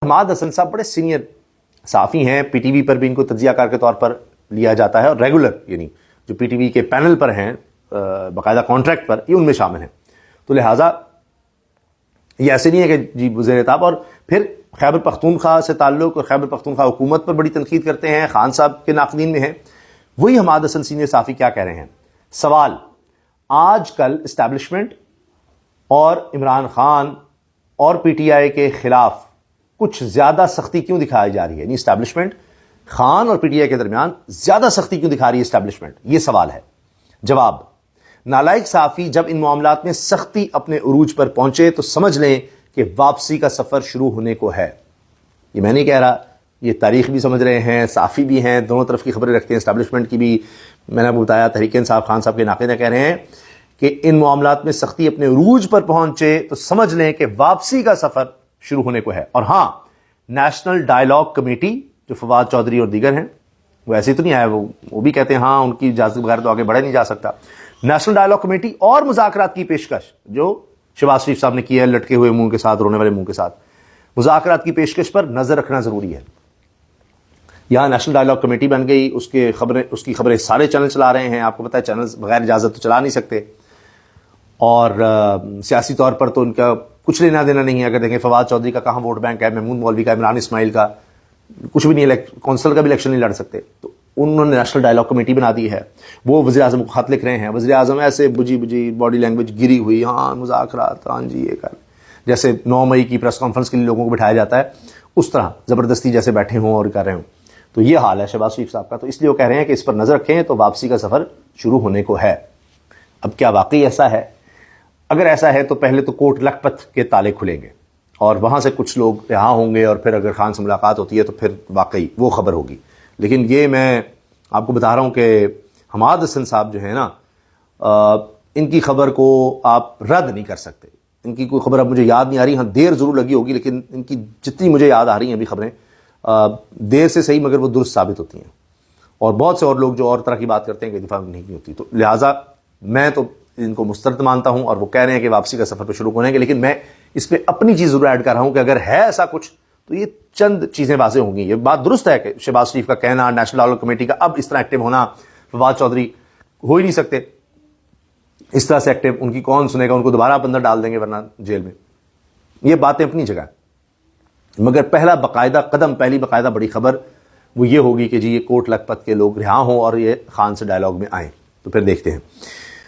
حماد حسن صاحب بڑے سینئر صحافی ہیں، پی ٹی وی پر بھی ان کو تجزیہ کار کے طور پر لیا جاتا ہے، اور ریگولر یعنی جو پی ٹی وی کے پینل پر ہیں باقاعدہ کانٹریکٹ پر، یہ ان میں شامل ہیں. تو لہٰذا یہ ایسے نہیں ہے کہ جی وزیر اعتاب. اور پھر خیبر پختونخوا سے تعلق اور خیبر پختونخوا حکومت پر بڑی تنقید کرتے ہیں، خان صاحب کے ناقدین میں ہیں. وہی حماد حسن سینئر صحافی کیا کہہ رہے ہیں؟ سوال: آج کل اسٹیبلشمنٹ اور عمران خان اور پی ٹی آئی کے خلاف کچھ زیادہ سختی کیوں دکھائی جا رہی ہے؟ یعنی اسٹیبلشمنٹ، خان اور پی ٹی آئی کے درمیان زیادہ سختی کیوں دکھا رہی ہے اسٹیبلشمنٹ؟ یہ سوال ہے. جواب: نالائق صحافی جب ان معاملات میں سختی اپنے عروج پر پہنچے تو سمجھ لیں کہ واپسی کا سفر شروع ہونے کو ہے. یہ میں نہیں کہہ رہا، یہ تاریخ بھی سمجھ رہے ہیں، صحافی بھی ہیں، دونوں طرف کی خبریں رکھتے ہیں، اسٹیبلشمنٹ کی بھی. میں نے آپ کو بتایا تحریک انصاف خان صاحب کے ناقدین کہہ رہے ہیں کہ ان معاملات میں سختی اپنے عروج پر پہنچے تو سمجھ لیں کہ واپسی کا سفر شروع ہونے کو ہے. اور ہاں، نیشنل ڈائیلاگ کمیٹی جو فواد چودھری اور دیگر ہیں، وہ ایسے تو نہیں آئے، وہ بھی کہتے ہیں ہاں ان کی اجازت بغیر تو آگے بڑھا نہیں جا سکتا. نیشنل ڈائیلاگ کمیٹی اور مذاکرات کی پیشکش جو شہباز شریف صاحب نے کی ہے، لٹکے ہوئے منہ کے ساتھ، رونے والے منہ کے ساتھ، مذاکرات کی پیشکش پر نظر رکھنا ضروری ہے. یہاں نیشنل ڈائیلاگ کمیٹی بن گئی، اس کی خبریں سارے چینل چلا رہے ہیں. آپ کو پتہ ہے چینلز بغیر اجازت تو چلا نہیں سکتے، اور سیاسی طور پر تو ان کا کچھ لینا دینا نہیں ہے. اگر دیکھیں فواد چودھری کا کہاں ووٹ بینک ہے، محمود مولوی کا، عمران اسماعیل کا کچھ بھی نہیں، کونسل کا بھی الیکشن نہیں لڑ سکتے. تو انہوں نے نیشنل ڈائیلاگ کمیٹی بنا دی ہے. وہ وزیر اعظم کو خط لکھ رہے ہیں، وزیر اعظم ایسے بجی باڈی لینگویج گری ہوئی، ہاں مذاکرات، ہاں جی یہ کر، جیسے 9 مئی کی پریس کانفرنس کے لیے لوگوں کو بٹھایا جاتا ہے اس طرح زبردستی جیسے بیٹھے ہوں اور کر رہے ہوں. تو یہ حال ہے شہباز شریف صاحب کا. تو اس لیے وہ کہہ رہے ہیں کہ اس پر نظر رکھیں تو واپسی کا سفر شروع ہونے کو ہے. اب کیا واقعی ایسا ہے؟ اگر ایسا ہے تو پہلے تو کوٹ لکھپت کے تالے کھلیں گے اور وہاں سے کچھ لوگ رہا ہوں گے، اور پھر اگر خان سے ملاقات ہوتی ہے تو پھر واقعی وہ خبر ہوگی. لیکن یہ میں آپ کو بتا رہا ہوں کہ حماد حسن صاحب جو ہیں نا، ان کی خبر کو آپ رد نہیں کر سکتے. ان کی کوئی خبر اب مجھے یاد نہیں آ رہی، ہاں دیر ضرور لگی ہوگی، لیکن ان کی جتنی مجھے یاد آ رہی ہیں ابھی خبریں، دیر سے صحیح مگر وہ درست ثابت ہوتی ہیں. اور بہت سے اور لوگ جو اور طرح کی بات کرتے ہیں کہ دفاع نہیں ہوتی. تو لہٰذا میں تو ان کو مسترد مانتا ہوں، اور وہ کہہ رہے ہیں کہ واپسی کا سفر پہ شروع ہونے کے. لیکن میں اس پہ اپنی چیز ضرور ایڈ کر رہا ہوں کہ اگر ہے ایسا کچھ تو یہ چند چیزیں واضح ہوں گی. یہ بات درست ہے کہ شہباز شریف کا کہنا، نیشنل ڈائیلاگ کمیٹی کا اب اس طرح ایکٹیو ہونا، فواد چودھری ہو ہی نہیں سکتے اس طرح سے ایکٹیو، ان کی کون سنے گا، ان کو دوبارہ آپ اندر ڈال دیں گے ورنہ جیل میں. یہ باتیں اپنی جگہ. مگر پہلا باقاعدہ قدم، پہلی باقاعدہ بڑی خبر وہ یہ ہوگی کہ جی یہ کوٹ لکھپت کے لوگ رہا ہوں اور یہ خان سے ڈائیلاگ میں آئیں. تو پھر دیکھتے ہیں.